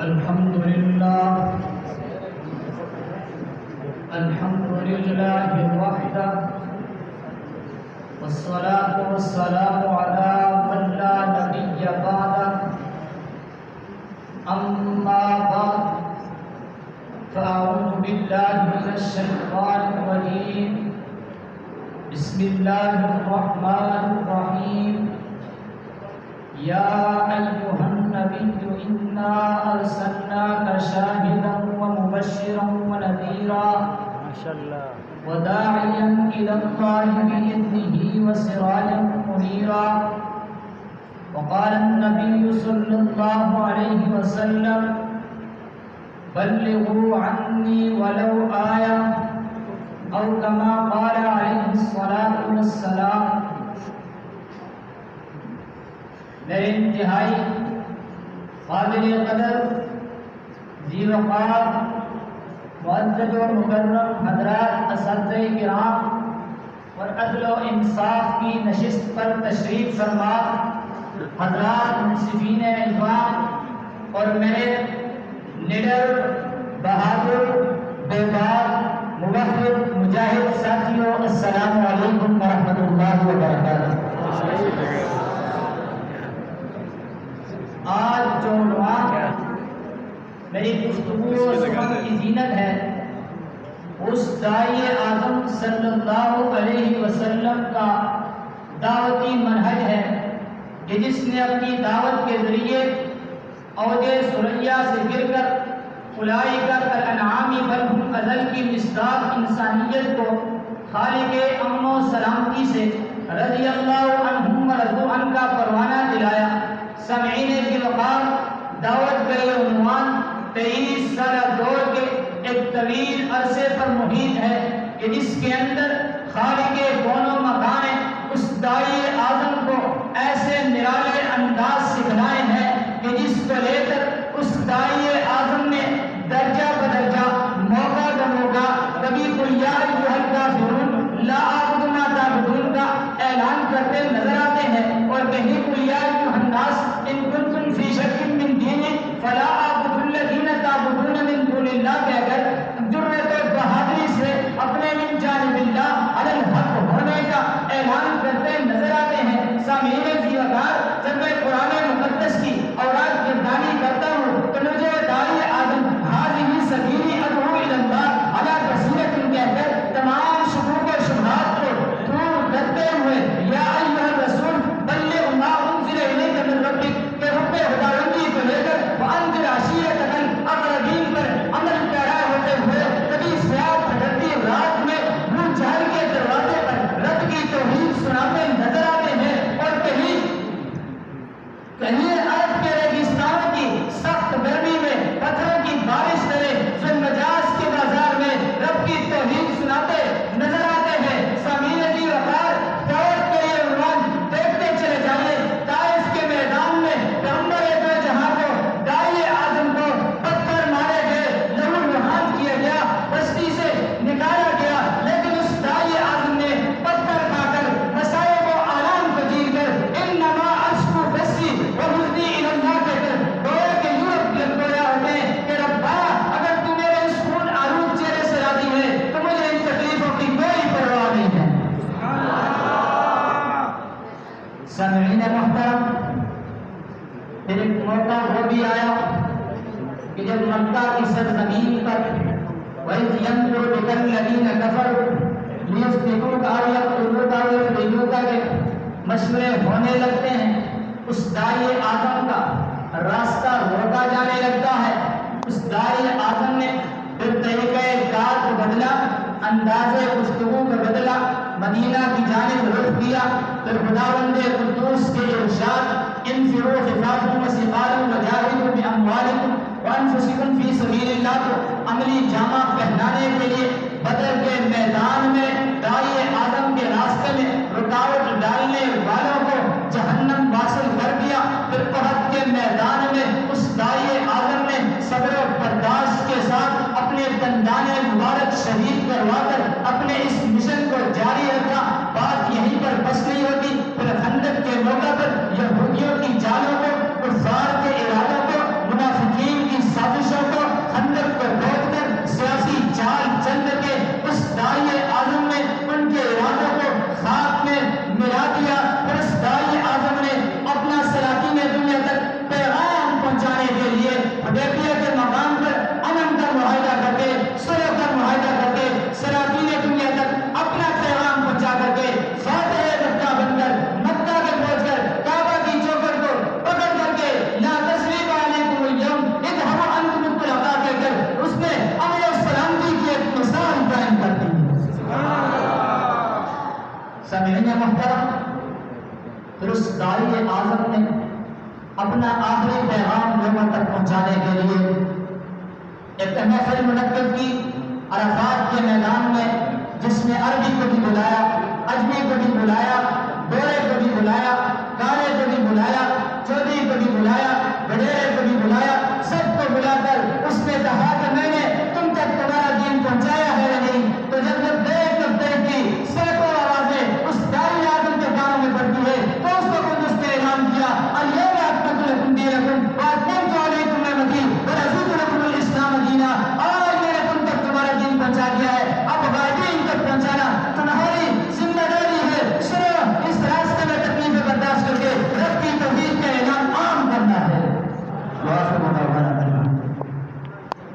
الحمد لله وحده والصلاة والسلام على من لا نبي بعده أما بعد فأعوذ بالله من الشيطان الرجيم بسم الله الرحمن الرحيم يا أيها النبي إنا أرسلناك شاهدا ومبشرا ونذيرا وداعيا إلى الله بإذنه وسراجا منيرا وقال النبي صلى الله عليه وسلم بلغوا عني ولو آية أو كما قال عليه الصلاة والسلام. میرے انتہائی قابل قدر ذی وقار معزز و مکرم حضرات اساتذہ کرام اور عدل و انصاف کی نشست پر تشریف فرما حضرات منصفین نظام اور میرے نڈر بہادر بیدار موحد مجاہد ساتھیوں، السلام علیکم ورحمۃ اللہ وبرکاتہ. آج جو عنوان میری گفتگو و سخن کی زینت ہے اس داعی اعظم صلی اللہ علیہ وسلم کا دعوتی منہج ہے کہ جس نے اپنی دعوت کے ذریعے عہد ثریا سے گر کر اولئک کالانعام بل ہم اضل کی مصداق انسانیت کو خالق امن و سلامتی سے رضی اللہ عنہم ورضوا عنہ کا پروانہ دلایا. سامعین ذی وقار، دعوت کا یہ عنوان 23 سالہ دور کے ایک طویل عرصے پر محیط ہے کہ جس کے اندر خالق کون و مکان اس داعی اعظم کو ایسے نرالے انداز سکھلائے ہیں کہ جس کو لے کر اس داعی اعظم نے درجہ بدرجہ موقع بموقع کبھی قل یا ایھا الکافرون لا اعبد ما تعبدون کا اعلان کرتے نظر آتے ہیں اور کہیں قل یا ایھا الناس ان کنتم فی شک من دینی فلا اعبد الذین تعبدون من دون اللہ کہہ کر جرأت و بہادری سے اپنے من جانب اللہ علی الحق ہونے کا اعلان کرتے نظر آتے ہیں. سامعین ذی وقار، جب میں قرآن مقدس کی اوراد گردانی کرتا ہوں تو مجھے داعی اعظم ھذہ سبیلی ادعو الی اللہ علی بصیرۃ کہہ کر تمام شکوک و شبہات کو دور کرتے ہوئے یا ایھا الرسول بلغ ما انزل الیک من ربک کہ رب خداوندی کو لے کر وانذر عشیرتک الاقربین پر عمل پیرا ہوتے ہوئے کبھی سیاہ پھٹکتی رات میں ابو جہل کے دروازے پر رب کی توحید سناتے نظر آتے ہیں اور کہیں عرب کے ریگستانوں کی سخت گرمی میں پتھروں کی بارش کرے ذوالمجاز کے بازار میں رب کی توحید سناتے نظر آتے ہیں. سامعین ذی وقار، دعوت کے یہ عنوان دیکھتے چلے جائیے. طائف کے میدان میں پیغمبر دو جہاں کو داعی اعظم کو پتھر مارے گئے، لہو لہان کیا گیا، بستی سے نکالا گیا، لیکن اس داعی اعظم نے پتھر کھا کر مصائب و آلام کو جیت کر انما اشکو بثی وحزنی الی اللہ کہہ کر گویا کہ یورپ گویا ہوتے ہیں کہ ربا اگر تو میرے اس خون آلود چہرے سے راضی ہے تو مجھے ان تکلیفوں کی کوئی پرواہ نہیں ہے. سامعین محترم، پھر ایک موقع وہ بھی آیا کہ جب مکہ کی سرزمین پر وَإِذْ يَمْكُرُ بِكَ الَّذِينَ كَفَرُوا لِيُثْبِتُوكَ أَوْ يَقْتُلُوكَ أَوْ يُخْرِجُوكَ کے مشورے ہونے لگتے ہیں. اس داعی اعظم کا راستہ روکا جانے لگتا ہے. اس داعی اعظم نے پھر طریقہ کار کو بدلا، انداز گفتگو کو بدلا، مدینہ کی جانب رخ کیا. پھر خداوند قدوس کے ارشاد انفروا خفافا وثقالا وجاہدوا باموالکم وانفسکم فی سبیل اللہ کو عملی جامہ پہنانے کے لیے بدر کے میدان میں داعی اعظم کے راستے میں رکاوٹ ڈالنے والوں کو جہنم واصل کر دیا. پھر احد کے میدان میں اس داعی اعظم نے صبر و برداشت کے ساتھ اپنے دندان مبارک شہید کروا کر اپنے اس مشن کو جاری رکھا. بات یہیں پر بس نہیں ہوتی، پھر خندق کے موقع پر یہودیوں کی جالوں کو اس داعی اعظم نے اپنا آخری پیغام لوگوں تک پہنچانے کے لیے ایک محفل منعقد کی عرفات کے میدان میں، جس میں عربی کو بھی بلایا، عجمی کو بھی بلایا، بولے